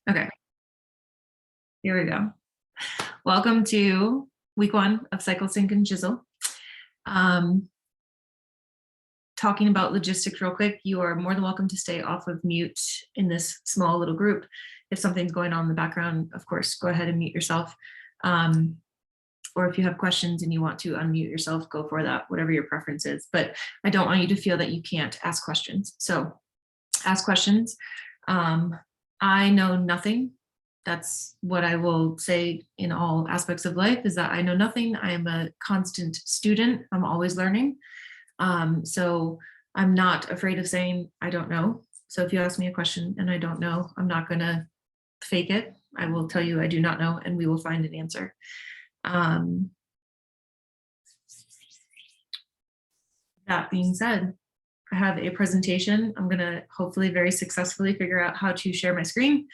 Okay, here we go. Welcome to week 1 of Cycle, Synch, and Chisel. Talking about logistics real quick, you are more than welcome to stay off of mute in this small little group. If something's going on in the background, of course, go ahead and mute yourself. Or if you have questions and you want to unmute yourself, go for that, whatever your preference is. But I don't want you to feel that you can't ask questions. So ask questions. I know nothing. That's what I will say in all aspects of life, is that I know nothing. I am a constant student. I'm always learning. So I'm not afraid of saying I don't know. So if you ask me a question and I don't know, I'm not going to fake it. I will tell you I do not know, and we will find an answer. That being said, I have a presentation. I'm going to hopefully very successfully figure out how to share my screen,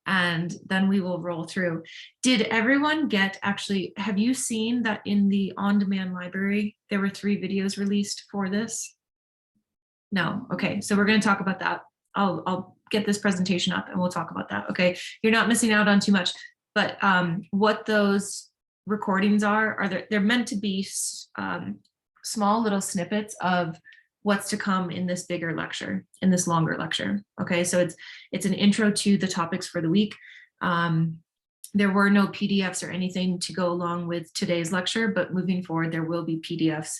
and then we will roll through. Did everyone get, actually, have you seen that in the on-demand library, there were 3 videos released for this? No. Okay, so we're going to talk about that. I'll get this presentation up and we'll talk about that. Okay, you're not missing out on too much, but what those recordings are they're meant to be small little snippets of what's to come in this bigger lecture, in this longer lecture. Okay, so it's an intro to the topics for the week. There were no PDFs or anything to go along with today's lecture, but moving forward, there will be PDFs.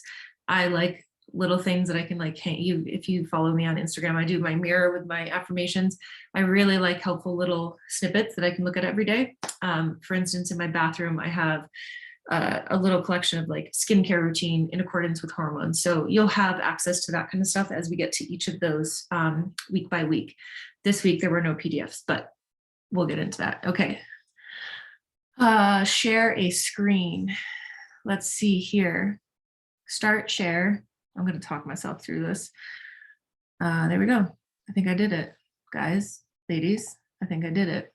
I like little things that I can like hang you. If you follow me on Instagram, I do my mirror with my affirmations. I really like helpful little snippets that I can look at every day. For instance, in my bathroom, I have a little collection of like skincare routine in accordance with hormones. So you'll have access to that kind of stuff as we get to each of those week by week. This week, there were no PDFs, but we'll get into that. Okay. Share a screen. Let's see here. Start share. I'm going to talk myself through this. There we go. I think I did it. Guys, ladies, I think I did it.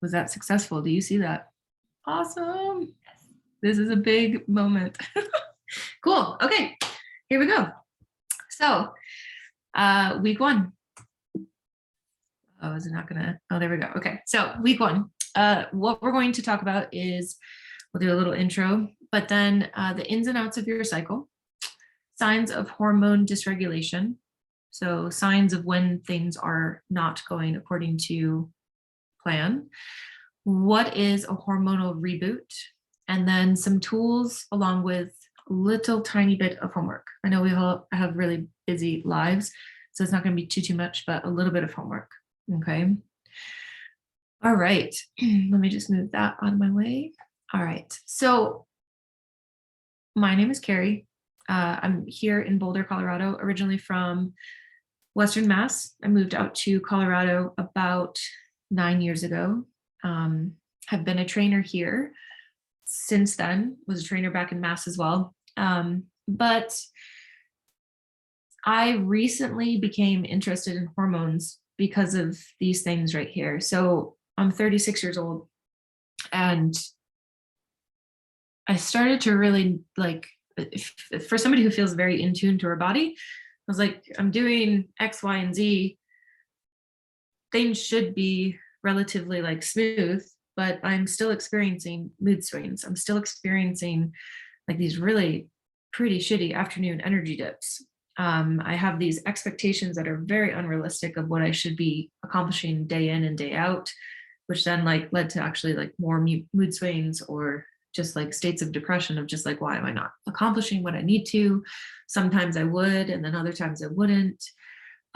Was that successful? Do you see that? Awesome. This is a big moment. Cool. Okay, here we go. So week 1. Oh, is it not gonna? Oh, there we go. Okay, so week 1. What we're going to talk about is, we'll do a little intro, but then the ins and outs of your cycle, signs of hormone dysregulation. So signs of when things are not going according to plan. What is a hormonal reboot? And then some tools along with a little tiny bit of homework. I know we all have really busy lives, so it's not going to be too much, but a little bit of homework. Okay. All right. Let me just move that out of my way. All right. So my name is Carrie. I'm here in Boulder, Colorado, originally from Western Mass. I moved out to Colorado about 9 years ago. Have been a trainer here since then, was a trainer back in Mass as well. But I recently became interested in hormones because of these things right here. So I'm 36 years old, and I started to really like, for somebody who feels very in tune to her body, I was like, I'm doing X, Y, and Z. Things should be relatively like smooth, but I'm still experiencing mood swings. I'm still experiencing like these really pretty shitty afternoon energy dips. I have these expectations that are very unrealistic of what I should be accomplishing day in and day out, which then like led to actually like more mood swings, or just like states of depression of just like, why am I not accomplishing what I need to? Sometimes I would, and then other times I wouldn't.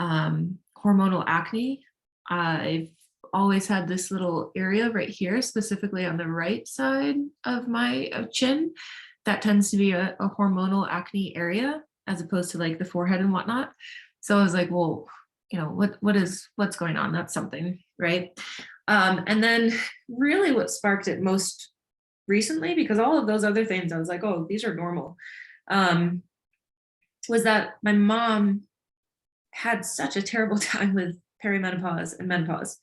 Hormonal acne. I've always had this little area right here, specifically on the right side of my chin, that tends to be a hormonal acne area, as opposed to like the forehead and whatnot. So I was like, well, you know, what's going on? That's something, right? And then really what sparked it most recently, because all of those other things, I was like, oh, these are normal, was that my mom had such a terrible time with perimenopause and menopause.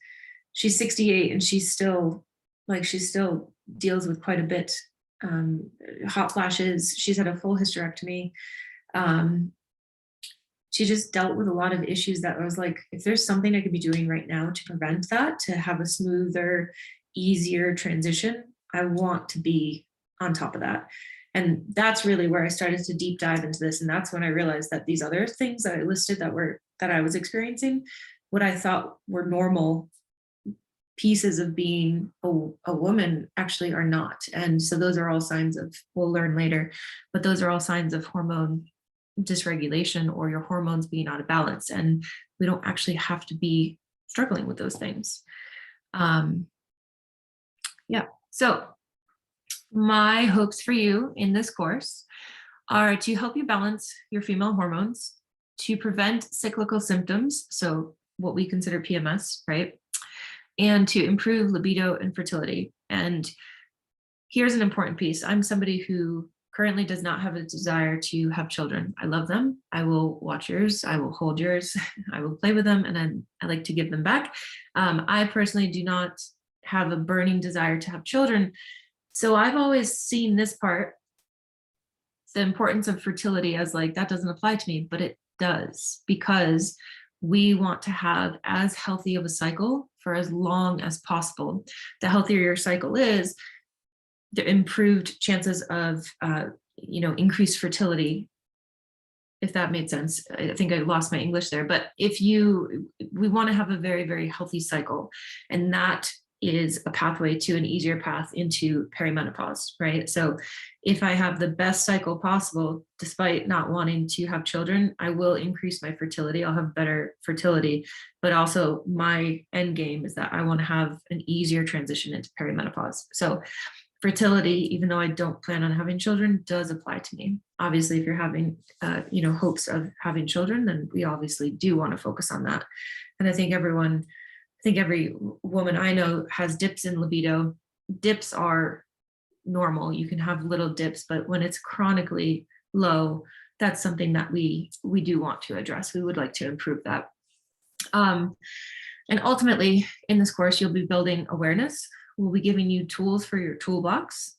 She's 68 and she still deals with quite a bit. Hot flashes. She's had a full hysterectomy. she just dealt with a lot of issues that I was like, if there's something I could be doing right now to prevent that, to have a smoother, easier transition, I want to be on top of that. And that's really where I started to deep dive into this. And that's when I realized that these other things that I listed that I was experiencing, what I thought were normal pieces of being a woman actually are not. And so those are all signs of, we'll learn later, but those are all signs of hormone dysregulation or your hormones being out of balance. And we don't actually have to be struggling with those things. Yeah. So my hopes for you in this course are to help you balance your female hormones, to prevent cyclical symptoms, so what we consider PMS, right? And to improve libido and fertility. And here's an important piece. I'm somebody who currently does not have a desire to have children. I love them. I will watch yours. I will hold yours. I will play with them, and then I like to give them back. I personally do not have a burning desire to have children. So I've always seen this part, the importance of fertility, as like, that doesn't apply to me, but it does, because we want to have as healthy of a cycle for as long as possible. The healthier your cycle is, the improved chances of increased fertility, if that made sense. I think I lost my English there, but we want to have a very, very healthy cycle, and that is a pathway to an easier path into perimenopause, right? So if I have the best cycle possible, despite not wanting to have children, I will increase my fertility. I'll have better fertility, but also my end game is that I want to have an easier transition into perimenopause. So fertility, even though I don't plan on having children, does apply to me. Obviously, if you're having, hopes of having children, then we obviously do want to focus on that. And I think every woman I know has dips in libido. Dips are normal. You can have little dips, but when it's chronically low, that's something that we do want to address. We would like to improve that. And ultimately, in this course, you'll be building awareness. We'll be giving you tools for your toolbox,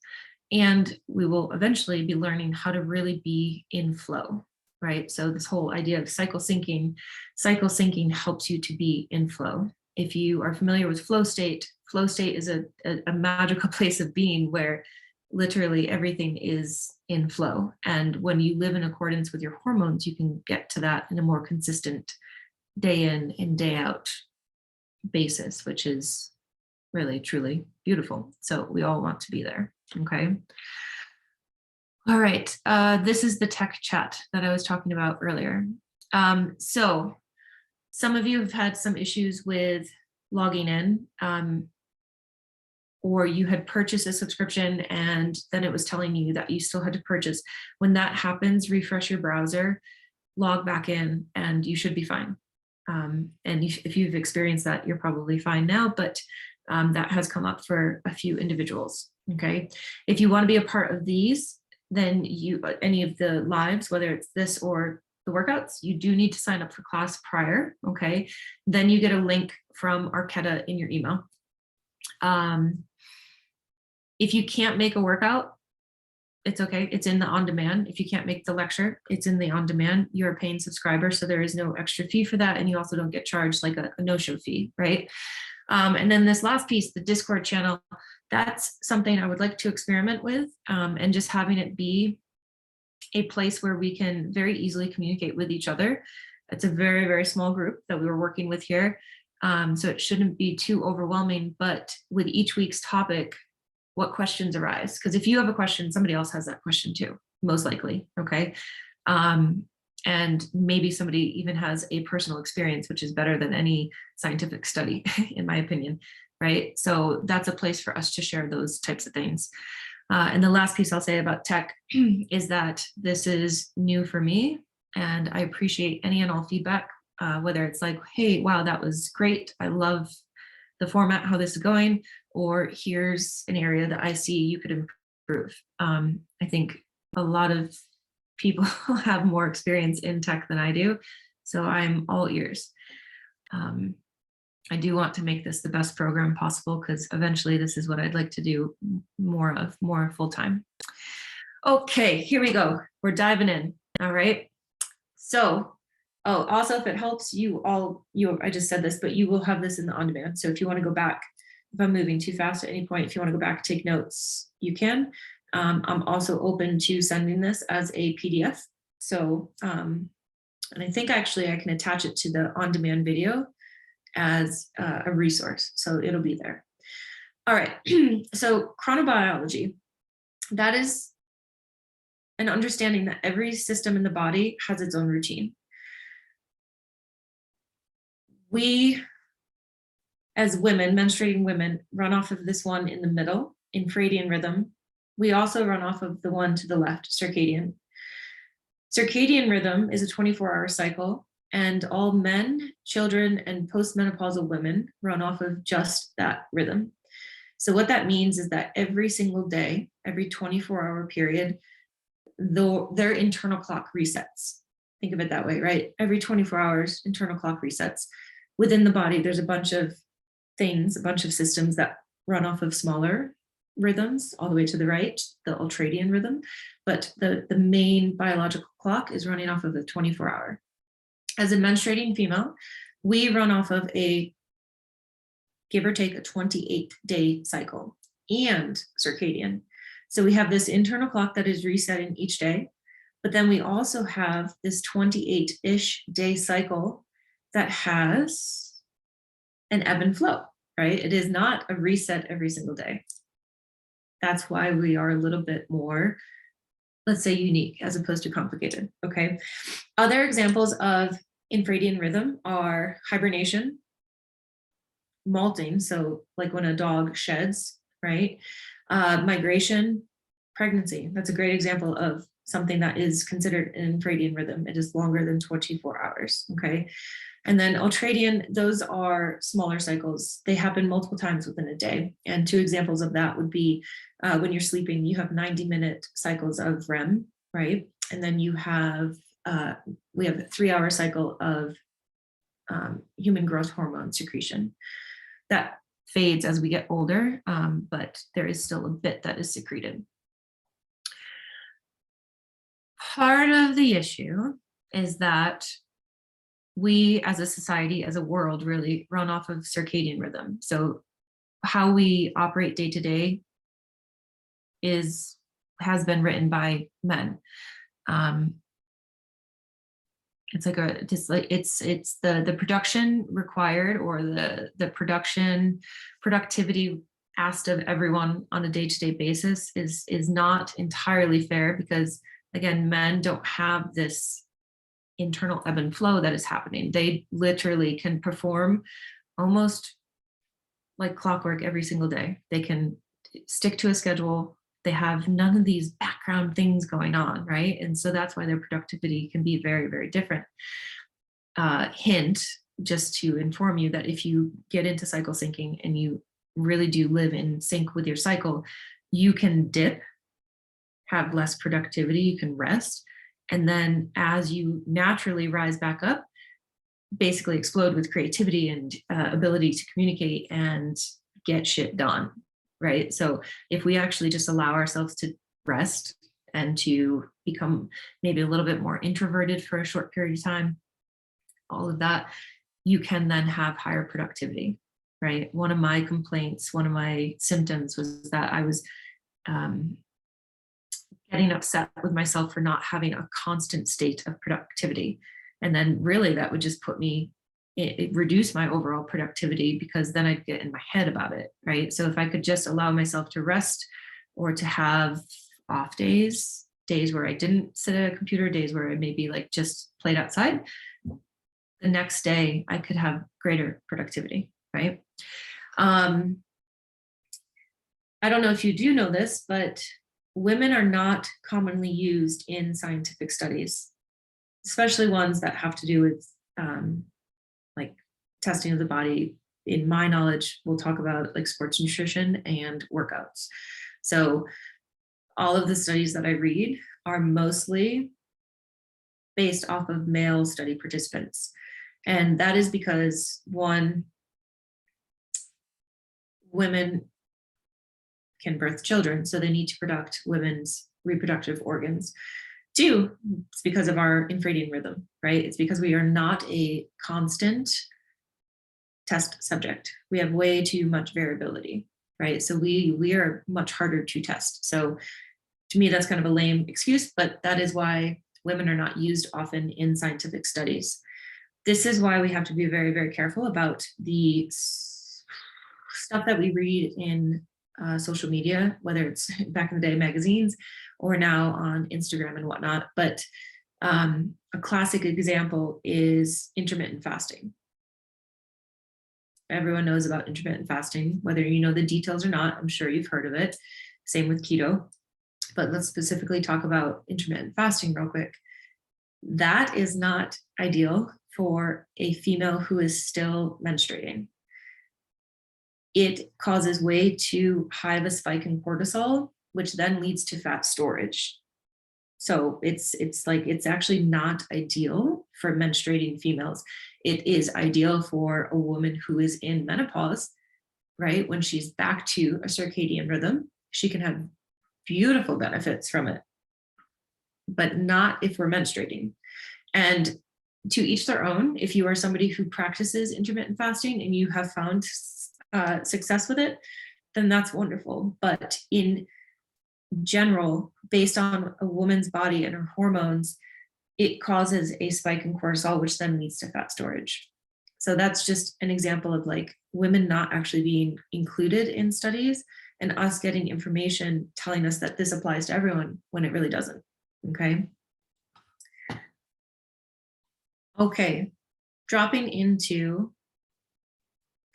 and we will eventually be learning how to really be in flow, right? So this whole idea of cycle syncing helps you to be in flow. If you are familiar with flow state is a magical place of being where literally everything is in flow. And when you live in accordance with your hormones, you can get to that in a more consistent day in and day out basis, which is really, truly beautiful. So we all want to be there, okay? All right, this is the tech chat that I was talking about earlier. So some of you have had some issues with logging in, or you had purchased a subscription and then it was telling you that you still had to purchase. When that happens, refresh your browser, log back in, and you should be fine. And if you've experienced that, you're probably fine now, but that has come up for a few individuals, okay? If you want to be a part of these, then any of the lives, whether it's this or the workouts, you do need to sign up for class prior, okay? Then you get a link from Arquetta in your email. If you can't make a workout, it's okay. It's in the on-demand. If you can't make the lecture, it's in the on-demand. You're a paying subscriber, so there is no extra fee for that, and you also don't get charged like a no-show fee, right? And then this last piece, the Discord channel, that's something I would like to experiment with, and just having it be a place where we can very easily communicate with each other. It's a very, very small group that we were working with here, so it shouldn't be too overwhelming, but with each week's topic, what questions arise? Because if you have a question, somebody else has that question too, most likely, okay? And maybe somebody even has a personal experience, which is better than any scientific study, in my opinion, right? So that's a place for us to share those types of things. And the last piece I'll say about tech is that this is new for me, and I appreciate any and all feedback, whether it's like, hey, wow, that was great. I love the format, how this is going, or here's an area that I see you could improve. I think a lot of people have more experience in tech than I do, so I'm all ears. I do want to make this the best program possible, because eventually this is what I'd like to do more full-time. Okay, here we go. We're diving in. All right. So Oh, also, if it helps I just said this, but you will have this in the on-demand. So if you want to go back, if I'm moving too fast at any point, if you want to go back, take notes, you can. I'm also open to sending this as a PDF. So, and I think actually I can attach it to the on-demand video as a resource. So it'll be there. All right. So chronobiology, that is an understanding that every system in the body has its own routine. We, as women, menstruating women, run off of this one in the middle, infradian rhythm. We also run off of the one to the left, circadian. Circadian rhythm is a 24-hour cycle, and all men, children, and postmenopausal women run off of just that rhythm. So what that means is that every single day, every 24-hour period, their internal clock resets. Think of it that way, right? Every 24 hours, internal clock resets. Within the body, there's a bunch of things, a bunch of systems that run off of smaller rhythms all the way to the right, the ultradian rhythm. But the main biological clock is running off of the 24-hour. As a menstruating female, we run off of a, give or take, a 28-day cycle and circadian. So we have this internal clock that is resetting each day, but then we also have this 28-ish day cycle that has an ebb and flow, right? It is not a reset every single day. That's why we are a little bit more, let's say, unique as opposed to complicated, okay? Other examples of infradian rhythm are hibernation, molting, so like when a dog sheds, right? Migration, pregnancy. That's a great example of something that is considered an infradian rhythm. It is longer than 24 hours, okay? And then ultradian, those are smaller cycles. They happen multiple times within a day. And two examples of that would be when you're sleeping, you have 90-minute cycles of REM, right? And then you have, we have a 3-hour cycle of human growth hormone secretion. That fades as we get older, but there is still a bit that is secreted. Part of the issue is that we as a society, as a world, really run off of circadian rhythm. So how we operate day to day has been written by men. It's like it's the production required, or the productivity asked of everyone on a day-to-day basis is not entirely fair, because again, men don't have this internal ebb and flow that is happening. They literally can perform almost like clockwork every single day. They can stick to a schedule. They have none of these background things going on, right? And so that's why their productivity can be very, very different. Hint, just to inform you, that if you get into cycle syncing and you really do live in sync with your cycle, you can dip, have less productivity, you can rest, and then as you naturally rise back up, basically explode with creativity and ability to communicate and get shit done, right? So if we actually just allow ourselves to rest and to become maybe a little bit more introverted for a short period of time, all of that, you can then have higher productivity, right? One of my complaints, one of my symptoms was that I was getting upset with myself for not having a constant state of productivity. And then really that would just put me, it reduced my overall productivity, because then I'd get in my head about it, right? So if I could just allow myself to rest, or to have off days, days where I didn't sit at a computer, days where I maybe like just played outside, the next day I could have greater productivity, right? I don't know if you do know this, but women are not commonly used in scientific studies, especially ones that have to do with like testing of the body. In my knowledge, we'll talk about like sports nutrition and workouts. So all of the studies that I read are mostly based off of male study participants. And that is because, one, women can birth children, so they need to produce women's reproductive organs. Two, it's because of our infradian rhythm, right? It's because we are not a constant test subject. We have way too much variability, right? So we are much harder to test. So to me, that's kind of a lame excuse, but that is why women are not used often in scientific studies. This is why we have to be very, very careful about the stuff that we read in social media, whether it's back in the day magazines or now on Instagram and whatnot. But a classic example is intermittent fasting. Everyone knows about intermittent fasting, whether you know the details or not. I'm sure you've heard of it. Same with keto. But let's specifically talk about intermittent fasting real quick. That is not ideal for a female who is still menstruating. It causes way too high of a spike in cortisol, which then leads to fat storage. So it's actually not ideal for menstruating females. It is ideal for a woman who is in menopause, right? When she's back to a circadian rhythm, she can have beautiful benefits from it, but not if we're menstruating. And to each their own. If you are somebody who practices intermittent fasting and you have found success with it, then that's wonderful. But in general, based on a woman's body and her hormones, it causes a spike in cortisol, which then leads to fat storage. So that's just an example of like women not actually being included in studies and us getting information telling us that this applies to everyone when it really doesn't. Okay. Okay, dropping into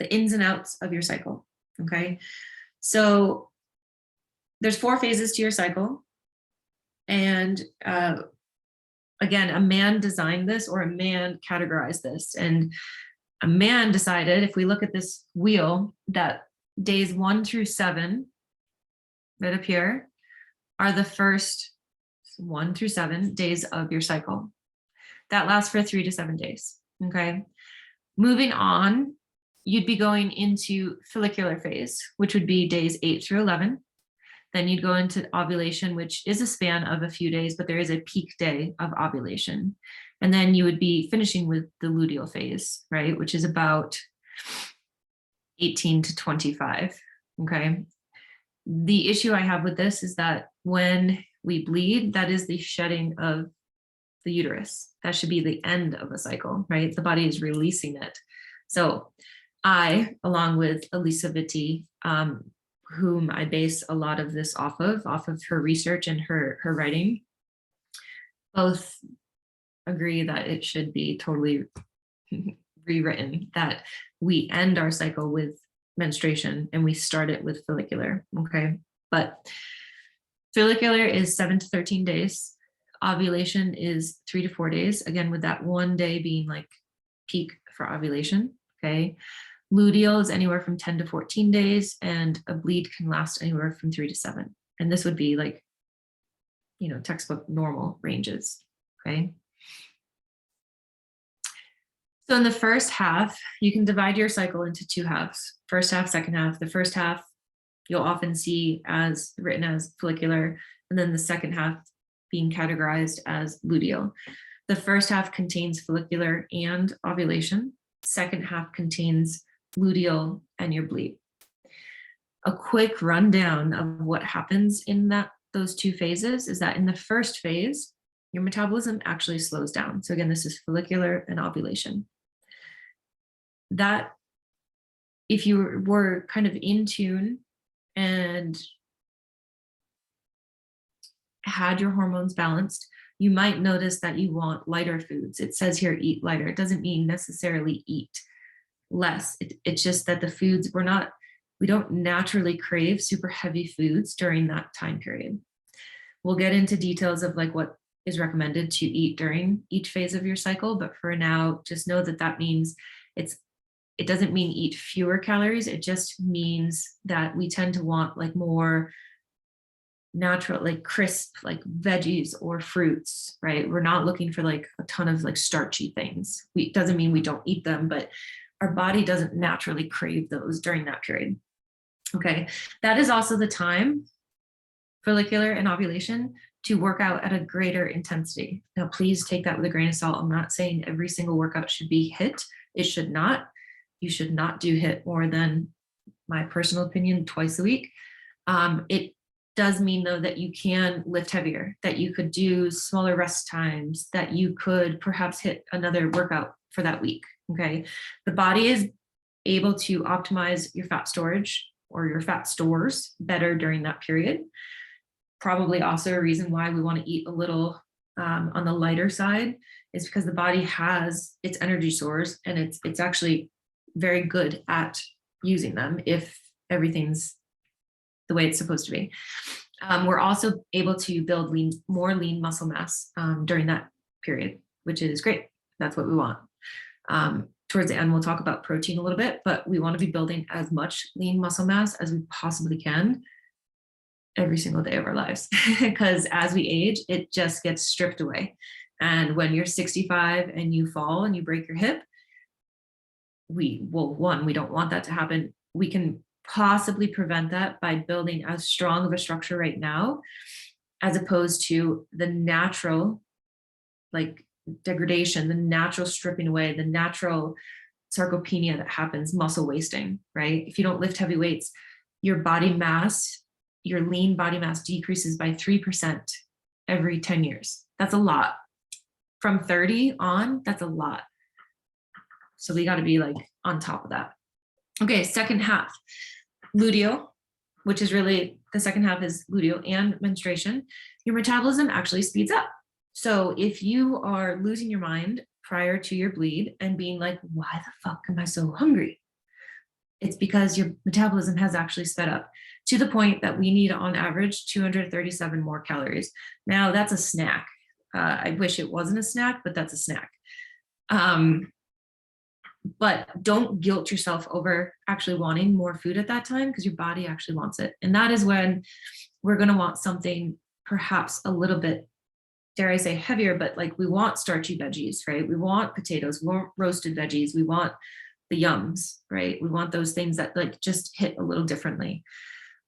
the ins and outs of your cycle. Okay, so there's 4 phases to your cycle. And again, a man designed this, or a man categorized this. And a man decided, if we look at this wheel, that days 1 through 7 right up here are the first 1 through 7 days of your cycle. That lasts for 3 to 7 days. Okay. Moving on, you'd be going into follicular phase, which would be days 8 through 11. Then you'd go into ovulation, which is a span of a few days, but there is a peak day of ovulation. And then you would be finishing with the luteal phase, right? Which is about 18 to 25. Okay. The issue I have with this is that when we bleed, that is the shedding of the uterus. That should be the end of a cycle, right? The body is releasing it. So I, along with Elisa Vitti, whom I base a lot of this off of her research and her writing, both agree that it should be totally rewritten, that we end our cycle with menstruation and we start it with follicular. Okay. But follicular is 7 to 13 days. Ovulation is 3 to 4 days, again, with that 1 day being like peak for ovulation. Okay. Luteal is anywhere from 10 to 14 days, and a bleed can last anywhere from 3 to 7. And this would be like, textbook normal ranges. Okay. So in the first half, you can divide your cycle into 2 halves, first half, second half. The first half you'll often see as written as follicular, and then the second half being categorized as luteal. The first half contains follicular and ovulation. Second half contains luteal and your bleed. A quick rundown of what happens in those 2 phases is that in the first phase, your metabolism actually slows down. So again, this is follicular and ovulation. That if you were kind of in tune and had your hormones balanced, you might notice that you want lighter foods. It says here, eat lighter. It doesn't mean necessarily eat less. It's just that the foods, we don't naturally crave super heavy foods during that time period. We'll get into details of like what is recommended to eat during each phase of your cycle. But for now, just know that means it doesn't mean eat fewer calories. It just means that we tend to want like more natural, like crisp, like veggies or fruits, right? We're not looking for like a ton of like starchy things. It doesn't mean we don't eat them, but our body doesn't naturally crave those during that period. Okay. That is also the time, follicular and ovulation, to work out at a greater intensity. Now, please take that with a grain of salt. I'm not saying every single workout should be HIIT. It should not. You should not do HIIT more than, my personal opinion, twice a week. It does mean, though, that you can lift heavier, that you could do smaller rest times, that you could perhaps hit another workout for that week. Okay. The body is able to optimize your fat storage or your fat stores better during that period. Probably also a reason why we want to eat a little on the lighter side is because the body has its energy stores, and it's actually very good at using them if everything's the way it's supposed to be. We're also able to build more lean muscle mass during that period, which is great. That's what we want. Towards the end, we'll talk about protein a little bit, but we want to be building as much lean muscle mass as we possibly can every single day of our lives, because as we age, it just gets stripped away. And when you're 65 and you fall and you break your hip, we don't want that to happen. We can possibly prevent that by building as strong of a structure right now, as opposed to the natural, like, degradation, the natural stripping away, the natural sarcopenia that happens, muscle wasting, right? If you don't lift heavy weights, your body mass, your lean body mass decreases by 3% every 10 years. That's a lot. From 30 on, that's a lot. So we got to be like on top of that. Okay, second half, luteal, which is really, the second half is luteal and menstruation. Your metabolism actually speeds up. So if you are losing your mind prior to your bleed and being like, why the fuck am I so hungry? It's because your metabolism has actually sped up to the point that we need, on average, 237 more calories. Now, that's a snack. I wish it wasn't a snack, but that's a snack. But don't guilt yourself over actually wanting more food at that time, because your body actually wants it. And that is when we're going to want something perhaps a little bit, dare I say, heavier, but like, we want starchy veggies, right? We want potatoes, we want roasted veggies, we want the yums, right? We want those things that like just hit a little differently.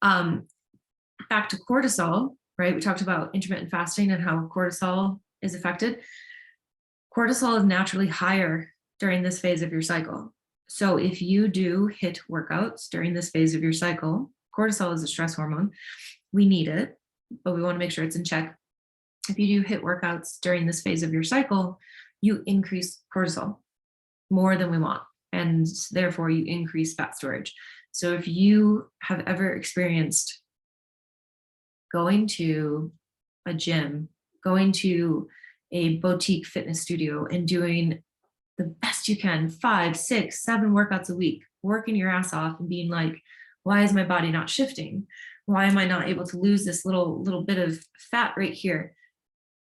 Back to cortisol, right? We talked about intermittent fasting and how cortisol is affected. Cortisol is naturally higher during this phase of your cycle. So if you do HIIT workouts during this phase of your cycle, cortisol is a stress hormone. We need it, but we want to make sure it's in check. If you do HIIT workouts during this phase of your cycle, you increase cortisol more than we want, and therefore you increase fat storage. So if you have ever experienced going to a gym, going to a boutique fitness studio and doing the best you can, 5, 6, 7 workouts a week, working your ass off and being like, why is my body not shifting? Why am I not able to lose this little bit of fat right here?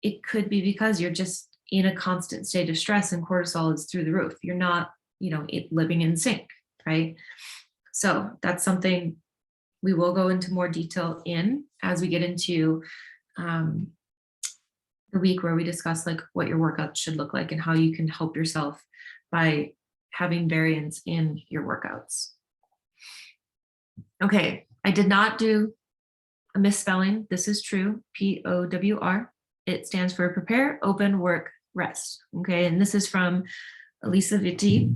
It could be because you're just in a constant state of stress and cortisol is through the roof. You're not, living in sync, right? So that's something we will go into more detail in as we get into the week where we discuss like what your workouts should look like and how you can help yourself by having variance in your workouts. Okay, I did not do a misspelling. This is true, POWR. It stands for prepare, open, work, rest. Okay, and this is from Elisa Vitti.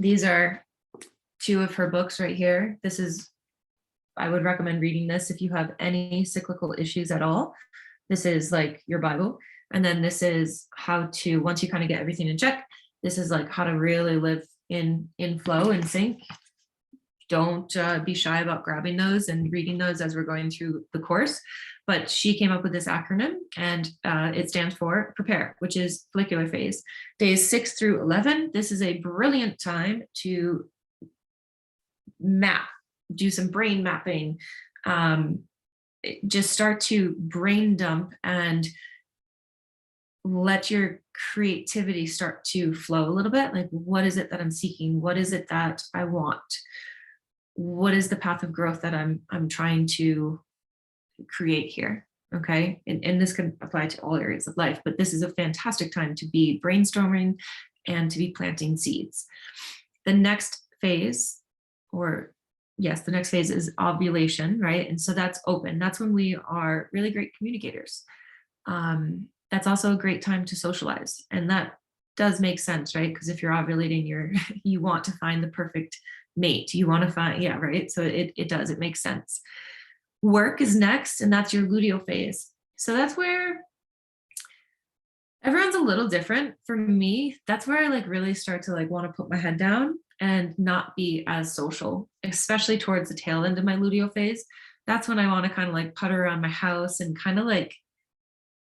These are 2 of her books right here. This is, I would recommend reading this if you have any cyclical issues at all. This is like your Bible. And then this is how to, once you kind of get everything in check, this is like how to really live in flow and sync. Don't be shy about grabbing those and reading those as we're going through the course. But she came up with this acronym, and it stands for PREPARE, which is follicular phase. Days 6 through 11, this is a brilliant time to map, do some brain mapping, just start to brain dump and let your creativity start to flow a little bit. Like, what is it that I'm seeking? What is it that I want? What is the path of growth that I'm trying to create here? Okay. And this can apply to all areas of life, but this is a fantastic time to be brainstorming and to be planting seeds. The next phase, the next phase is ovulation, right? And so that's open. That's when we are really great communicators. That's also a great time to socialize. And that does make sense, right? Because if you're ovulating, you want to find the perfect mate. You want to find, yeah, right. So it does, it makes sense. Work is next, and that's your luteal phase. So that's where everyone's a little different. For me, that's where I like really start to like want to put my head down and not be as social, especially towards the tail end of my luteal phase. That's when I want to kind of like putter around my house and kind of like,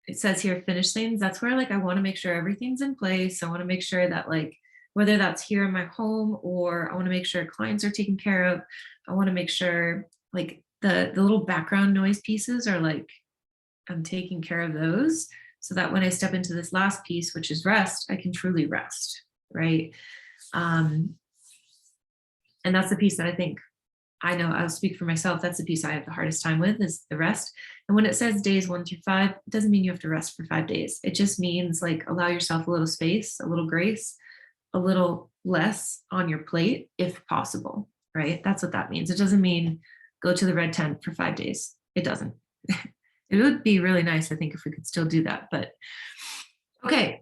it says here, finish things. That's where like I want to make sure everything's in place. I want to make sure that like, whether that's here in my home or I want to make sure clients are taken care of, I want to make sure like the little background noise pieces are like, I'm taking care of those so that when I step into this last piece, which is rest, I can truly rest, right? And that's the piece that I think, I know I'll speak for myself, that's the piece I have the hardest time with, is the rest. And when it says days 1 through 5, it doesn't mean you have to rest for 5 days. It just means like allow yourself a little space, a little grace, a little less on your plate if possible, right? That's what that means. It doesn't mean go to the red tent for 5 days. It doesn't. It would be really nice, I think, if we could still do that. But okay,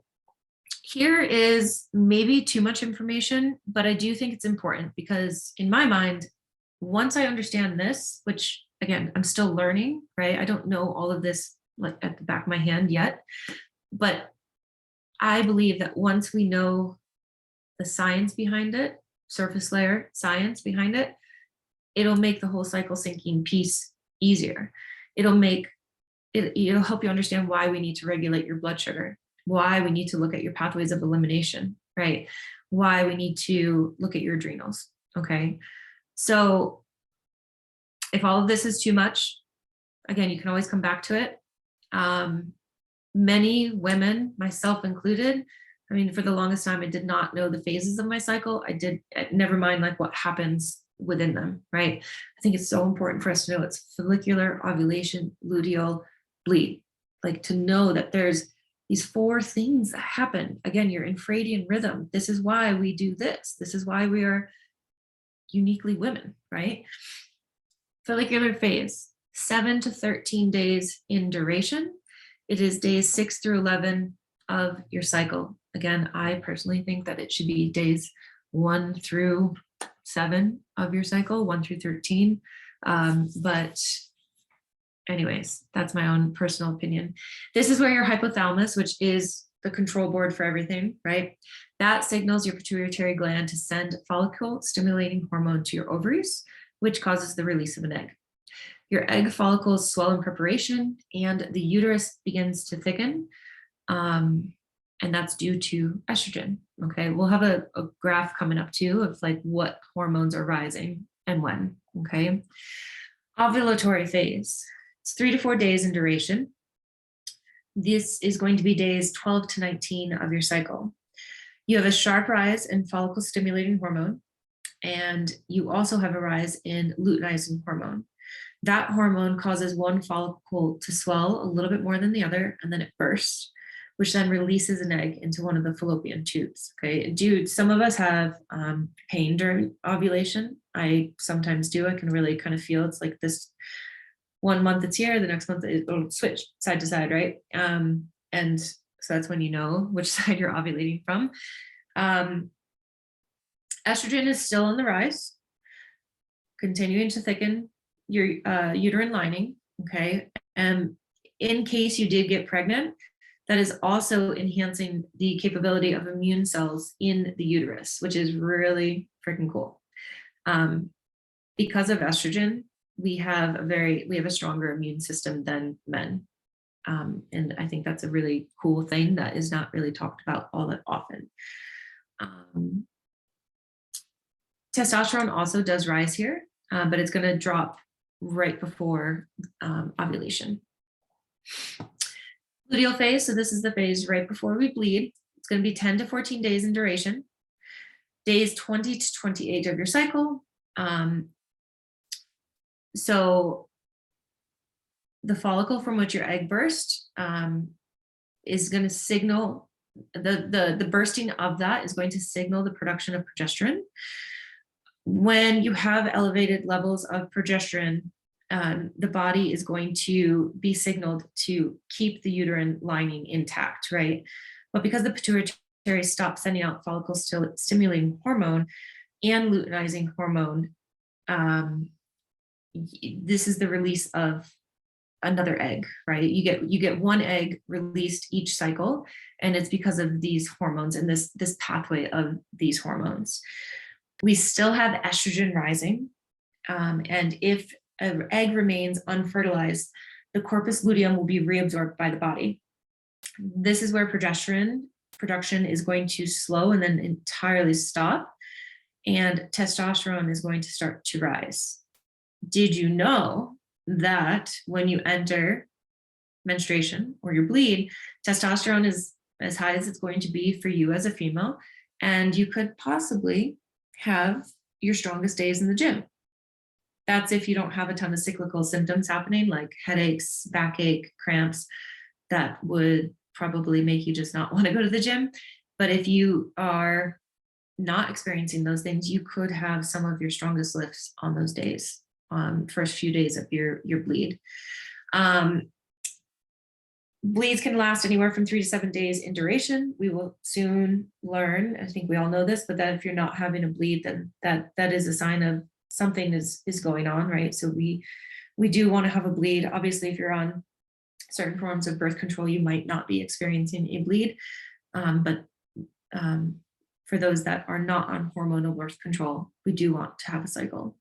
here is maybe too much information, but I do think it's important because in my mind, once I understand this, which again, I'm still learning, right? I don't know all of this like at the back of my hand yet, but I believe that once we know the science behind it, surface layer science behind it, it'll make the whole cycle syncing piece easier. It'll help you understand why we need to regulate your blood sugar, why we need to look at your pathways of elimination, right? Why we need to look at your adrenals, okay? So if all of this is too much, again, you can always come back to it. Many women, myself included, I mean, for the longest time, I did not know the phases of my cycle. Never mind like what happens within them, right? I think it's so important for us to know it's follicular, ovulation, luteal, bleed. Like to know that there's these 4 things that happen. Again, your infradian rhythm. This is why we do this. This is why we are uniquely women, right? Follicular phase, 7 to 13 days in duration. It is days 6 through 11 of your cycle. Again, I personally think that it should be days 1 through 7 of your cycle, 1 through 13. But anyways, that's my own personal opinion. This is where your hypothalamus, which is the control board for everything, right? That signals your pituitary gland to send follicle stimulating hormone to your ovaries, which causes the release of an egg. Your egg follicles swell in preparation and the uterus begins to thicken. And that's due to estrogen. Okay, we'll have a graph coming up too of like what hormones are rising and when. Okay, ovulatory phase. It's 3 to 4 days in duration. This is going to be days 12 to 19 of your cycle. You have a sharp rise in follicle stimulating hormone, and you also have a rise in luteinizing hormone. That hormone causes one follicle to swell a little bit more than the other, and then it bursts, which then releases an egg into one of the fallopian tubes. Okay, dude, some of us have pain during ovulation. I sometimes do. I can really kind of feel it's like this 1 month it's here, the next month it'll switch side to side, right? And so that's when you know which side you're ovulating from. Estrogen is still on the rise, continuing to thicken your uterine lining, okay? And in case you did get pregnant, that is also enhancing the capability of immune cells in the uterus, which is really freaking cool. Because of estrogen, we have a stronger immune system than men. And I think that's a really cool thing that is not really talked about all that often. Testosterone also does rise here, but it's going to drop right before ovulation. Luteal phase, so this is the phase right before we bleed. It's going to be 10 to 14 days in duration. Days 20 to 28 of your cycle. So the follicle from which your egg burst is going to signal, the bursting of that is going to signal the production of progesterone. When you have elevated levels of progesterone, the body is going to be signaled to keep the uterine lining intact, right? But because the pituitary stops sending out follicle stimulating hormone and luteinizing hormone, this is the release of another egg, right? You get one egg released each cycle, and it's because of these hormones and this pathway of these hormones. We still have estrogen rising, and if an egg remains unfertilized, the corpus luteum will be reabsorbed by the body. This is where progesterone production is going to slow and then entirely stop, and testosterone is going to start to rise. Did you know that when you enter menstruation or your bleed, testosterone is as high as it's going to be for you as a female, and you could possibly have your strongest days in the gym? That's if you don't have a ton of cyclical symptoms happening, like headaches, backache, cramps, that would probably make you just not want to go to the gym. But if you are not experiencing those things, you could have some of your strongest lifts on those days, first few days of your bleed. Bleeds can last anywhere from 3 to 7 days in duration. We will soon learn, I think we all know this, but that if you're not having a bleed, then that is a sign of something is going on, right? So we do want to have a bleed. Obviously, if you're on certain forms of birth control, you might not be experiencing a bleed, but for those that are not on hormonal birth control, we do want to have a cycle.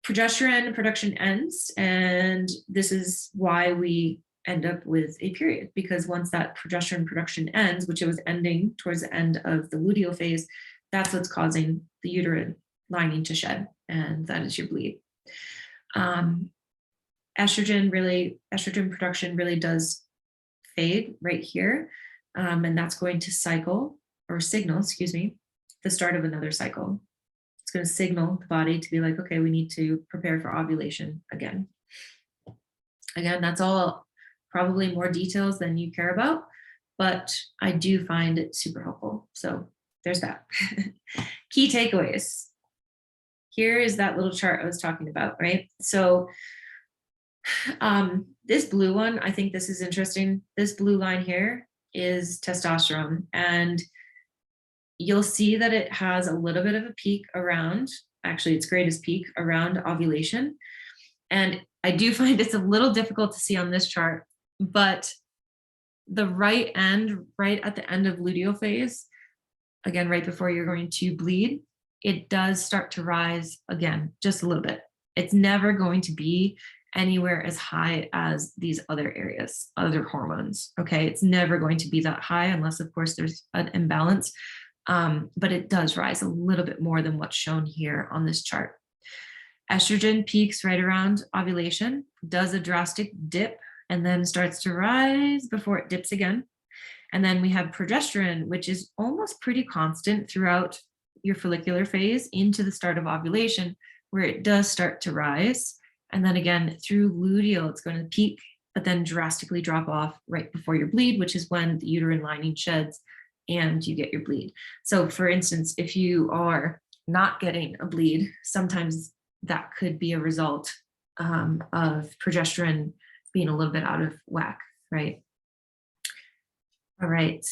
Progesterone production ends, and this is why we end up with a period, because once that progesterone production ends, which it was ending towards the end of the luteal phase, that's what's causing the uterine lining to shed, and that is your bleed. Estrogen production really does fade right here, and that's going to signal, the start of another cycle. It's going to signal the body to be like, okay, we need to prepare for ovulation again. Again, that's all probably more details than you care about, but I do find it super helpful. So there's that. Key takeaways. Here is that little chart I was talking about, right? So this blue one, I think this is interesting. This blue line here is testosterone, and you'll see that it has a little bit of a peak around, actually its greatest peak around ovulation. And I do find it's a little difficult to see on this chart, but the right end, right at the end of luteal phase, again, right before you're going to bleed, it does start to rise again, just a little bit. It's never going to be anywhere as high as these other areas, other hormones, okay? It's never going to be that high unless, of course, there's an imbalance, but it does rise a little bit more than what's shown here on this chart. Estrogen peaks right around ovulation, does a drastic dip, and then starts to rise before it dips again. And then we have progesterone, which is almost pretty constant throughout your follicular phase into the start of ovulation, where it does start to rise. And then again, through luteal, it's going to peak, but then drastically drop off right before your bleed, which is when the uterine lining sheds and you get your bleed. So for instance, if you are not getting a bleed, sometimes that could be a result of progesterone being a little bit out of whack, right? All right,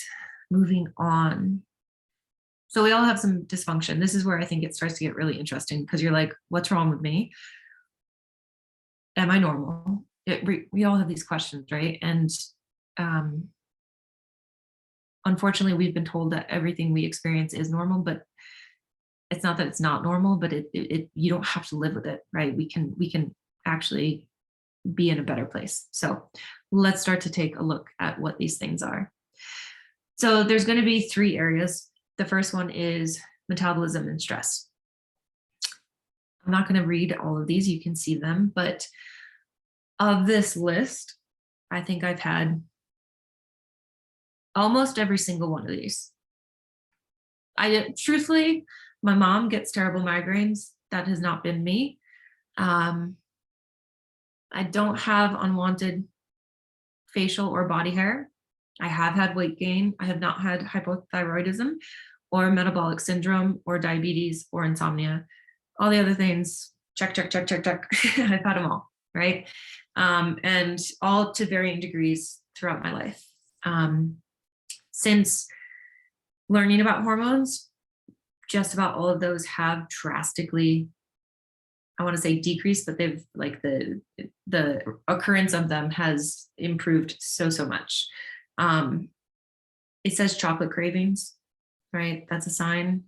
moving on. So we all have some dysfunction. This is where I think it starts to get really interesting, because you're like, what's wrong with me? Am I normal? We all have these questions, right? And unfortunately, we've been told that everything we experience is normal, but it's not that it's not normal, but you don't have to live with it, right? We can actually be in a better place. So let's start to take a look at what these things are. So there's going to be 3 areas. The first one is metabolism and stress. I'm not going to read all of these, you can see them, but of this list, I think I've had almost every single one of these. Truthfully, my mom gets terrible migraines. That has not been me. I don't have unwanted facial or body hair. I have had weight gain. I have not had hypothyroidism or metabolic syndrome or diabetes or insomnia. All the other things, check, check, check, check, check. I've had them all, right? And all to varying degrees throughout my life. Since learning about hormones, just about all of those have drastically, I want to say decreased, but they've like the occurrence of them has improved so much. It says chocolate cravings, right? That's a sign.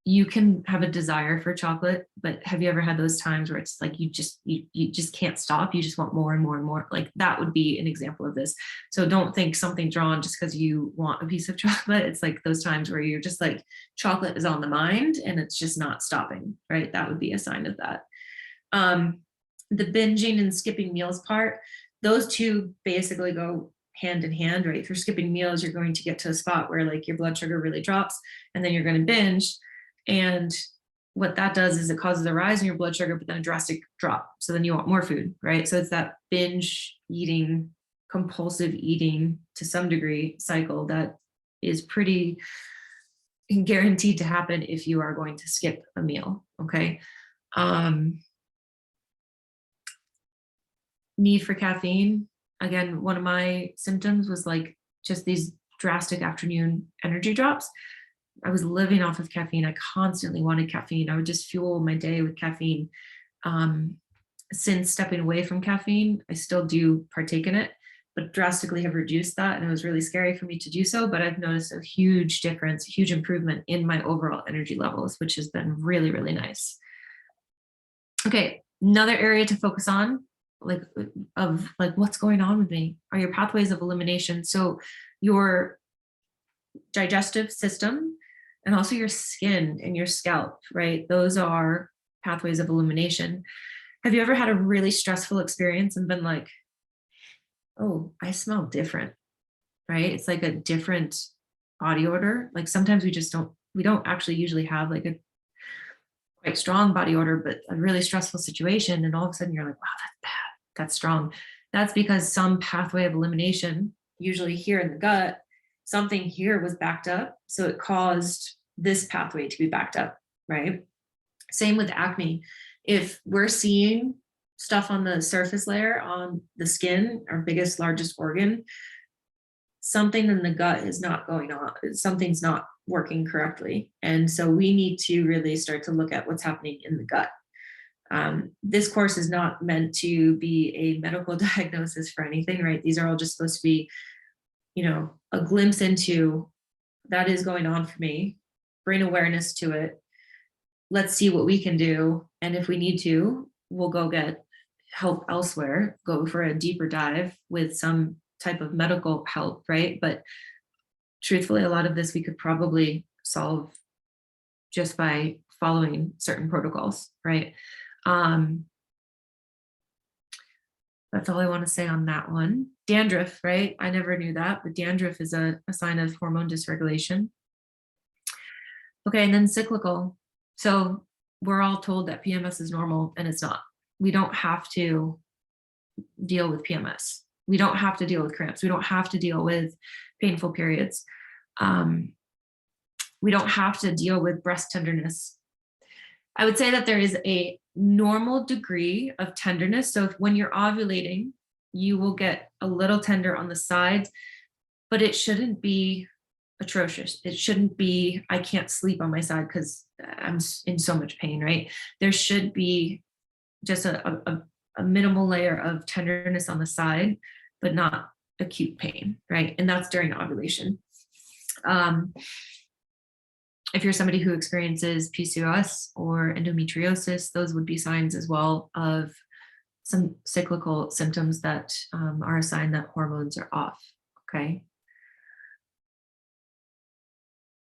You can have a desire for chocolate, but have you ever had those times where it's like you just can't stop? You just want more and more and more. Like that would be an example of this. So don't think something's wrong just because you want a piece of chocolate. It's like those times where you're just like chocolate is on the mind and it's just not stopping, right? That would be a sign of that. The binging and skipping meals part, those two basically go hand in hand, right? If you're skipping meals, you're going to get to a spot where like your blood sugar really drops and then you're going to binge. And what that does is it causes a rise in your blood sugar, but then a drastic drop. So then you want more food, right? So it's that binge eating, compulsive eating to some degree cycle that is pretty guaranteed to happen if you are going to skip a meal, okay? Need for caffeine. Again, one of my symptoms was like just these drastic afternoon energy drops. I was living off of caffeine. I constantly wanted caffeine. I would just fuel my day with caffeine. Since stepping away from caffeine, I still do partake in it, but drastically have reduced that. And it was really scary for me to do so, but I've noticed a huge difference, a huge improvement in my overall energy levels, which has been really, really nice. Okay, another area to focus on, like what's going on with me, are your pathways of elimination. So your digestive system and also your skin and your scalp, right? Those are pathways of elimination. Have you ever had a really stressful experience and been like, oh, I smell different, right? It's like a different body odor. Like sometimes we don't actually usually have like a quite strong body odor, but a really stressful situation. And all of a sudden you're like, wow, that's bad. That's strong. That's because some pathway of elimination, usually here in the gut, something here was backed up. So it caused this pathway to be backed up, right? Same with acne. If we're seeing stuff on the surface layer on the skin, our biggest, largest organ, something in the gut is not going on. Something's not working correctly. And so we need to really start to look at what's happening in the gut. This course is not meant to be a medical diagnosis for anything, right? These are all just supposed to be, a glimpse into that is going on for me, bring awareness to it. Let's see what we can do. And if we need to, we'll go get help elsewhere, go for a deeper dive with some type of medical help, right? But truthfully, a lot of this we could probably solve just by following certain protocols, right? That's all I want to say on that one. Dandruff, right? I never knew that, but dandruff is a sign of hormone dysregulation. Okay, and then cyclical. So we're all told that PMS is normal, and it's not. We don't have to deal with PMS. We don't have to deal with cramps. We don't have to deal with painful periods. We don't have to deal with breast tenderness. I would say that there is a normal degree of tenderness. So if when you're ovulating, you will get a little tender on the sides, but it shouldn't be atrocious. It shouldn't be, I can't sleep on my side because I'm in so much pain, right? There should be just a minimal layer of tenderness on the side, but not acute pain, right? And that's during ovulation. If you're somebody who experiences PCOS or endometriosis, those would be signs as well of some cyclical symptoms that are a sign that hormones are off, okay?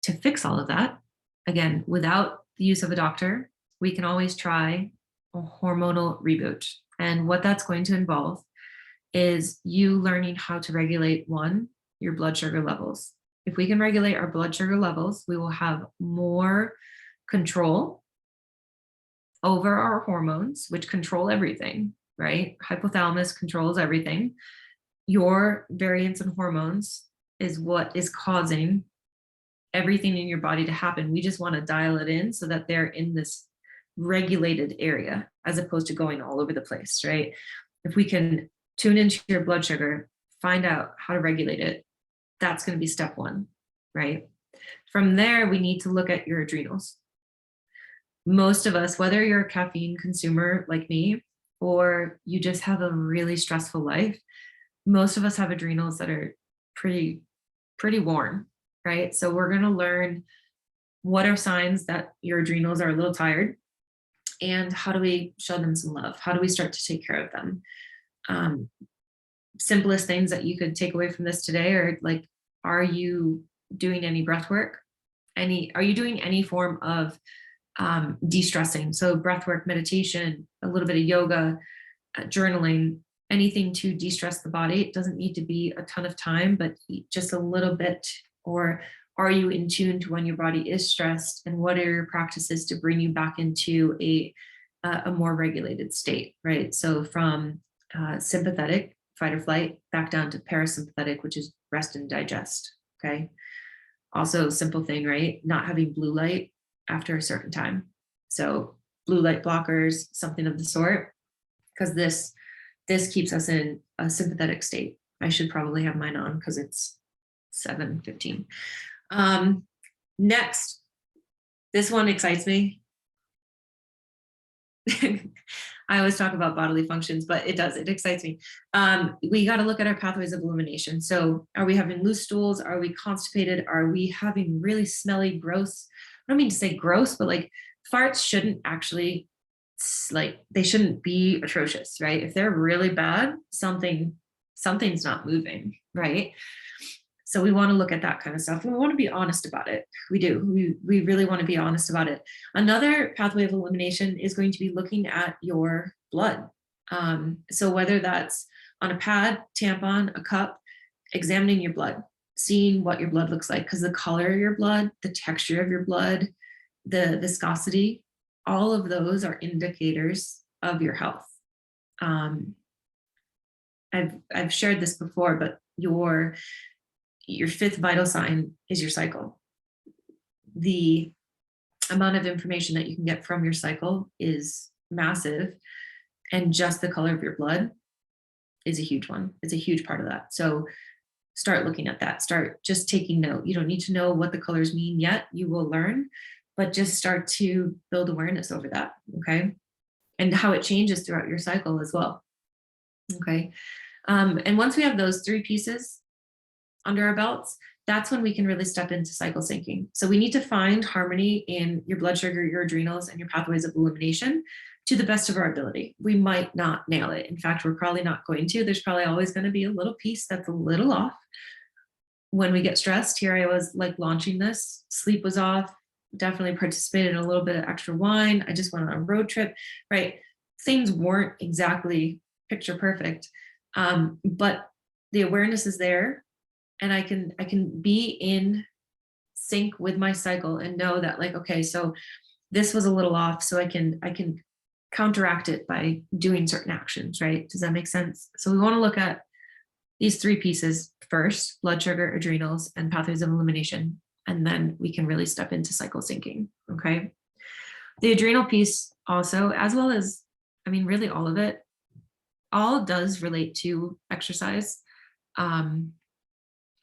To fix all of that, again, without the use of a doctor, we can always try a hormonal reboot. And what that's going to involve is you learning how to regulate, one, your blood sugar levels. If we can regulate our blood sugar levels, we will have more control over our hormones, which control everything, right? Hypothalamus controls everything. Your variance in hormones is what is causing everything in your body to happen. We just want to dial it in so that they're in this regulated area as opposed to going all over the place, right? If we can tune into your blood sugar, find out how to regulate it, that's going to be step one, right? From there, we need to look at your adrenals. Most of us, whether you're a caffeine consumer like me, or you just have a really stressful life, most of us have adrenals that are pretty worn, right? So we're going to learn what are signs that your adrenals are a little tired, and how do we show them some love? How do we start to take care of them? Simplest things that you could take away from this today are like, are you doing any breath work? Are you doing any form of de-stressing? So breath work, meditation, a little bit of yoga, journaling, anything to de-stress the body. It doesn't need to be a ton of time, but just a little bit. Or are you in tune to when your body is stressed, and what are your practices to bring you back into a more regulated state, right? So from sympathetic, fight or flight, back down to parasympathetic, which is rest and digest, okay? Also simple thing, right? Not having blue light after a certain time. So blue light blockers, something of the sort, because this keeps us in a sympathetic state. I should probably have mine on because it's 7:15. Next, this one excites me. I always talk about bodily functions, but it excites me. We got to look at our pathways of elimination. So are we having loose stools? Are we constipated? Are we having really smelly, gross? I don't mean to say gross, but like farts shouldn't actually, like, they shouldn't be atrocious, right? If they're really bad, something's not moving, right? So we want to look at that kind of stuff. We want to be honest about it. We do. We really want to be honest about it. Another pathway of elimination is going to be looking at your blood. So whether that's on a pad, tampon, a cup, examining your blood, seeing what your blood looks like, because the color of your blood, the texture of your blood, the viscosity, all of those are indicators of your health. I've shared this before, but your fifth vital sign is your cycle. The amount of information that you can get from your cycle is massive, and just the color of your blood is a huge one. It's a huge part of that. So start looking at that. Start just taking note. You don't need to know what the colors mean yet. You will learn, but just start to build awareness over that, okay? And how it changes throughout your cycle as well, okay? And once we have those three pieces under our belts, that's when we can really step into cycle syncing. So we need to find harmony in your blood sugar, your adrenals, and your pathways of elimination to the best of our ability. We might not nail it. In fact, we're probably not going to. There's probably always going to be a little piece that's a little off. When we get stressed, here I was like launching this, sleep was off, definitely participated in a little bit of extra wine. I just went on a road trip, right? Things weren't exactly picture perfect, but the awareness is there. And I can be in sync with my cycle and know that, like, okay, so this was a little off, so I can counteract it by doing certain actions, right? Does that make sense? So we want to look at these three pieces first: blood sugar, adrenals, and pathways of elimination. And then we can really step into cycle syncing, okay? The adrenal piece also, as well as, I mean, really all of it, all does relate to exercise.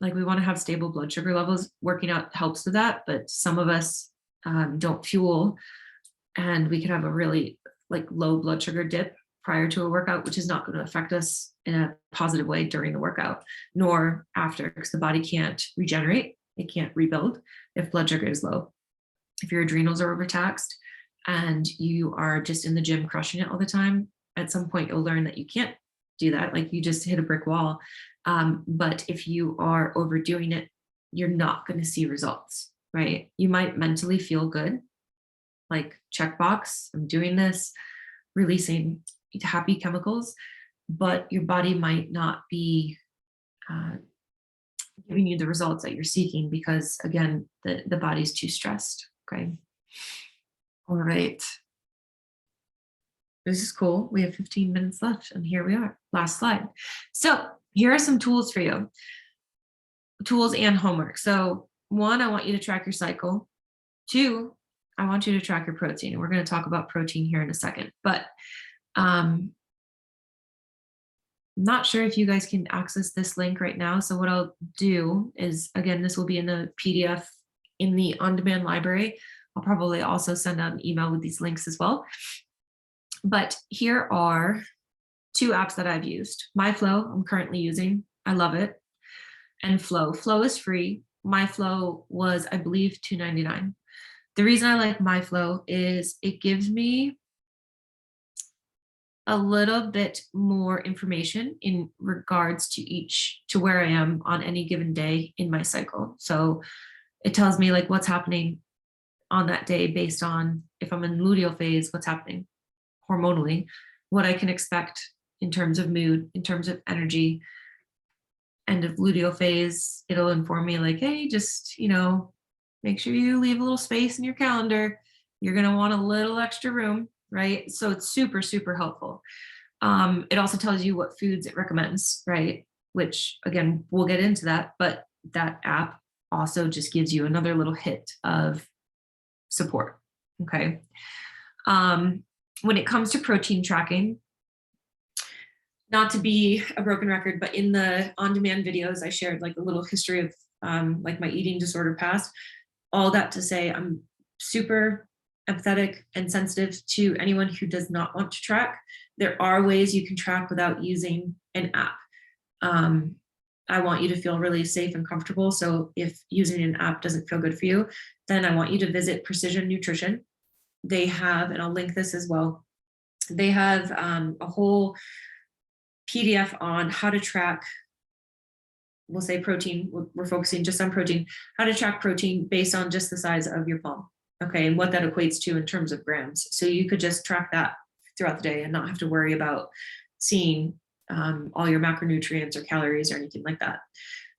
Like, we want to have stable blood sugar levels. Working out helps with that, but some of us don't fuel, and we can have a really like low blood sugar dip prior to a workout, which is not going to affect us in a positive way during the workout, nor after, because the body can't regenerate, it can't rebuild if blood sugar is low. If your adrenals are overtaxed and you are just in the gym crushing it all the time, at some point you'll learn that you can't do that. Like, you just hit a brick wall. But if you are overdoing it, you're not going to see results, right? You might mentally feel good, like, checkbox, I'm doing this, releasing happy chemicals, but your body might not be giving you the results that you're seeking because, again, the body's too stressed, okay? All right. This is cool. We have 15 minutes left, and here we are. Last slide. So here are some tools for you. Tools and homework. So 1, I want you to track your cycle. 2, I want you to track your protein. And we're going to talk about protein here in a second, but not sure if you guys can access this link right now. So what I'll do is, again, this will be in the PDF in the on-demand library. I'll probably also send out an email with these links as well. But here are 2 apps that I've used. MyFlow, I'm currently using. I love it. And Flow. Flow is free. MyFlow was, I believe, $2.99. The reason I like MyFlow is it gives me a little bit more information in regards to where I am on any given day in my cycle. So it tells me like what's happening on that day based on if I'm in luteal phase, what's happening hormonally, what I can expect in terms of mood, in terms of energy. End of luteal phase, it'll inform me like, hey, just, make sure you leave a little space in your calendar. You're going to want a little extra room. Right? So it's super, super helpful. It also tells you what foods it recommends, right? Which again, we'll get into that, but that app also just gives you another little hit of support. Okay. When it comes to protein tracking, not to be a broken record, but in the on-demand videos, I shared like a little history of like my eating disorder past. All that to say, I'm super empathetic and sensitive to anyone who does not want to track. There are ways you can track without using an app. I want you to feel really safe and comfortable. So if using an app doesn't feel good for you, then I want you to visit Precision Nutrition. They have, and I'll link this as well, they have a whole PDF on how to track, we'll say protein, we're focusing just on protein, how to track protein based on just the size of your palm. Okay, and what that equates to in terms of grams. So you could just track that throughout the day and not have to worry about seeing all your macronutrients or calories or anything like that.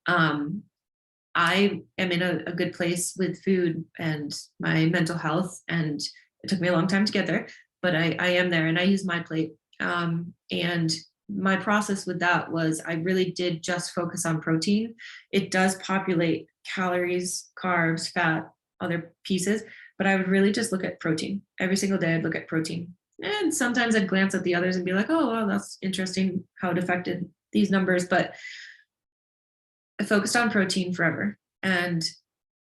I am in a good place with food and my mental health, and it took me a long time to get there, but I am there, and I use my plate. And my process with that was I really did just focus on protein. It does populate calories, carbs, fat, other pieces, but I would really just look at protein. Every single day I'd look at protein. And sometimes I'd glance at the others and be like, oh, well, that's interesting how it affected these numbers. But I focused on protein forever. And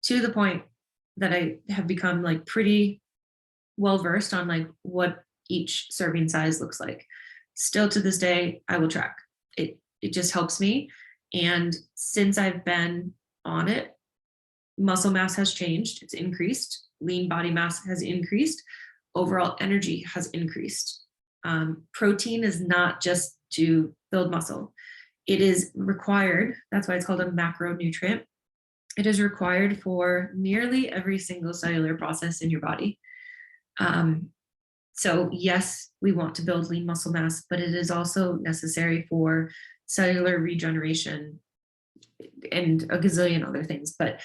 to the point that I have become like pretty well-versed on like what each serving size looks like. Still to this day, I will track. It just helps me. And since I've been on it, muscle mass has changed. It's increased. Lean body mass has increased. Overall energy has increased. Protein is not just to build muscle. It is required. That's why it's called a macronutrient. It is required for nearly every single cellular process in your body. So yes, we want to build lean muscle mass, but it is also necessary for cellular regeneration and a gazillion other things. But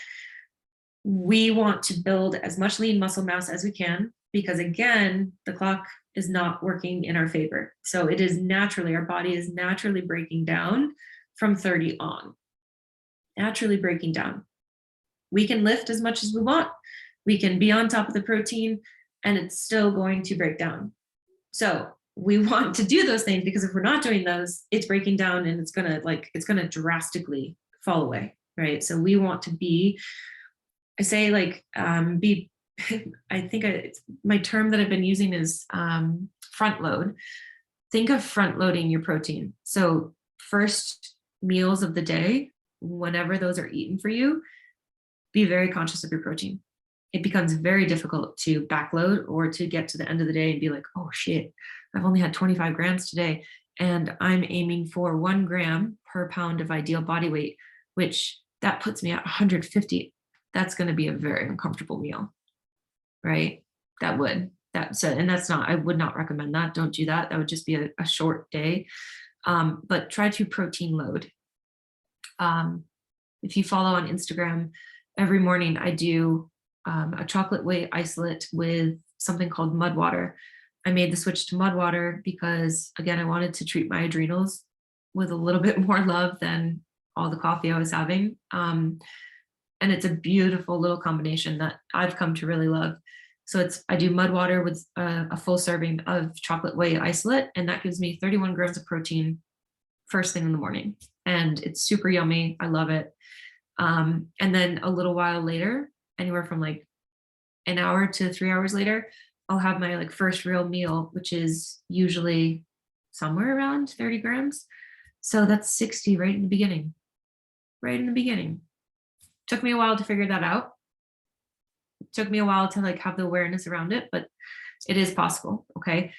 we want to build as much lean muscle mass as we can, because again, the clock is not working in our favor. So it is naturally, our body is naturally breaking down from 30 on, naturally breaking down. We can lift as much as we want. We can be on top of the protein and it's still going to break down. So we want to do those things, because if we're not doing those, it's breaking down and it's gonna drastically fall away, right? So we want to be, I say like be, I think my term that I've been using is front load. Think of front loading your protein. So first meals of the day, whenever those are eaten for you, be very conscious of your protein. It becomes very difficult to backload or to get to the end of the day and be like, oh shit, I've only had 25 grams today and I'm aiming for 1 gram per pound of ideal body weight, which that puts me at 150. That's going to be a very uncomfortable meal, right? And that's not, I would not recommend that. Don't do that. That would just be a short day. But try to protein load. If you follow on Instagram, every morning I do a chocolate whey isolate with something called mud water. I made the switch to mud water because, again, I wanted to treat my adrenals with a little bit more love than all the coffee I was having. And it's a beautiful little combination that I've come to really love. So I do mud water with a full serving of chocolate whey isolate, and that gives me 31 grams of protein first thing in the morning. And it's super yummy. I love it. And then a little while later, anywhere from like an hour to 3 hours later, I'll have my like first real meal, which is usually somewhere around 30 grams. So that's 60 right in the beginning. Right in the beginning. Took me a while to figure that out. Took me a while to like have the awareness around it, but it is possible. Okay.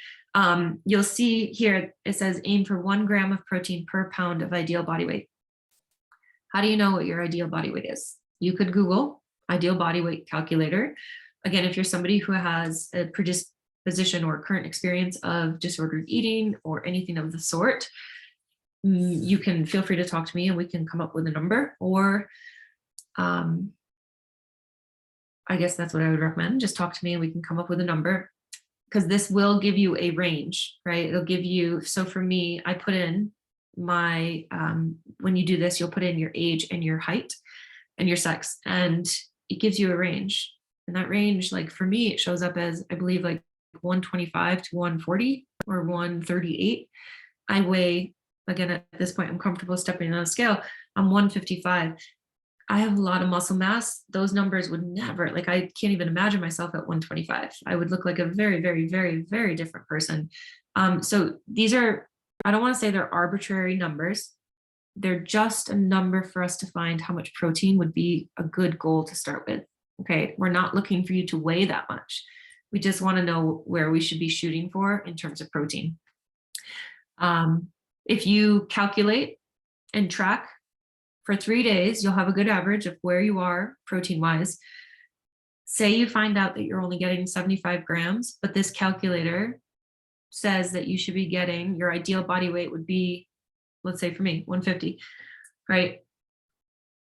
You'll see here, it says aim for 1 gram of protein per pound of ideal body weight. How do you know what your ideal body weight is? You could Google ideal body weight calculator. Again, if you're somebody who has a predisposition or current experience of disordered eating or anything of the sort, you can feel free to talk to me and we can come up with a number, or I guess that's what I would recommend. Just talk to me and we can come up with a number, because this will give you a range, right? It'll give you, so for me, I put in my, when you do this, you'll put in your age and your height and your sex, and it gives you a range. And that range, like for me, it shows up as, I believe, like 125 to 140 or 138. I weigh, again, at this point, I'm comfortable stepping on a scale. I'm 155. I have a lot of muscle mass. Those numbers would never, like, I can't even imagine myself at 125. I would look like a very, very, very, very different person. So these are, I don't want to say they're arbitrary numbers. They're just a number for us to find how much protein would be a good goal to start with. Okay. We're not looking for you to weigh that much. We just want to know where we should be shooting for in terms of protein. If you calculate and track for 3 days, you'll have a good average of where you are protein wise. Say you find out that you're only getting 75 grams, but this calculator says that you should be getting, your ideal body weight would be, let's say for me, 150, right?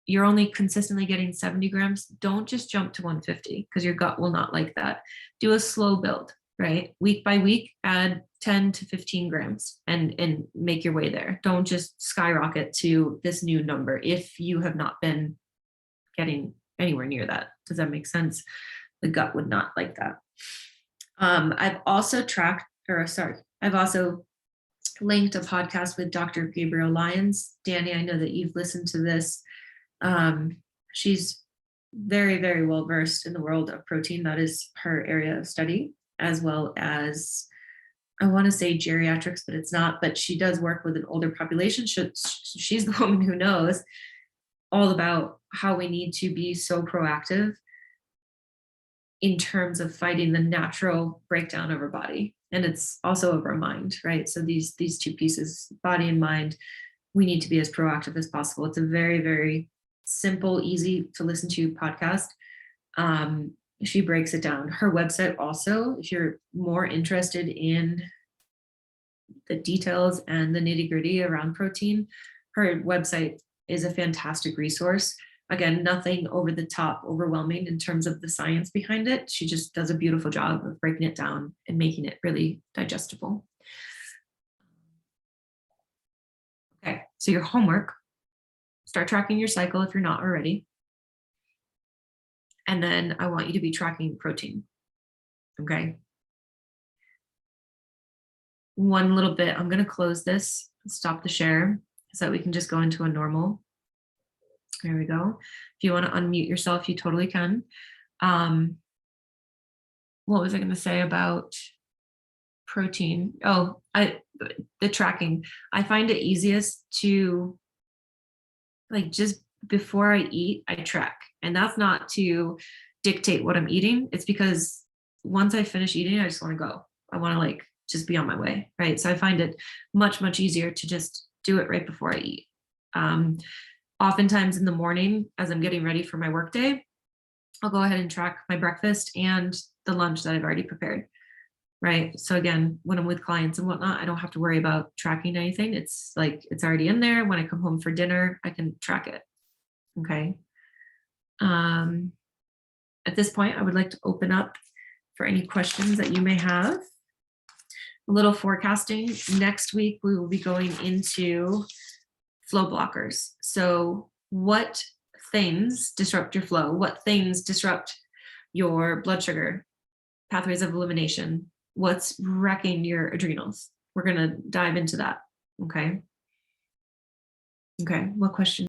You're only consistently getting 70 grams. Don't just jump to 150 because your gut will not like that. Do a slow build, right? Week by week, add 10 to 15 grams and make your way there. Don't just skyrocket to this new number if you have not been getting anywhere near that. Does that make sense? The gut would not like that. I've also I've also linked a podcast with Dr. Gabrielle Lyons. Danny, I know that you've listened to this. She's very, very well versed in the world of protein. That is her area of study, as well as, I want to say geriatrics, but it's not, but she does work with an older population. She's the woman who knows all about how we need to be so proactive in terms of fighting the natural breakdown of our body. And it's also of our mind, right? So these two pieces, body and mind, we need to be as proactive as possible. It's a very, very simple, easy to listen to podcast. She breaks it down. Her website also, if you're more interested in the details and the nitty-gritty around protein, her website is a fantastic resource. Again, nothing over the top overwhelming in terms of the science behind it. She just does a beautiful job of breaking it down and making it really digestible. Okay, so your homework, start tracking your cycle if you're not already. And then I want you to be tracking protein. Okay. One little bit, I'm going to close this, stop the share so that we can just go into a normal. There we go. If you want to unmute yourself, you totally can. What was I going to say about protein? Oh, the tracking. I find it easiest to, like, just before I eat, I track. And that's not to dictate what I'm eating. It's because once I finish eating, I just want to go. I want to like just be on my way, right? So I find it much, much easier to just do it right before I eat. Oftentimes in the morning, as I'm getting ready for my workday, I'll go ahead and track my breakfast and the lunch that I've already prepared, right? So again, when I'm with clients and whatnot, I don't have to worry about tracking anything. It's like, it's already in there. When I come home for dinner, I can track it, okay? At this point, I would like to open up for any questions that you may have. A little forecasting. Next week, we will be going into flow blockers. So what things disrupt your flow? What things disrupt your blood sugar? pathways of elimination. What's wrecking your adrenals? We're going to dive into that. Okay. Okay. What question?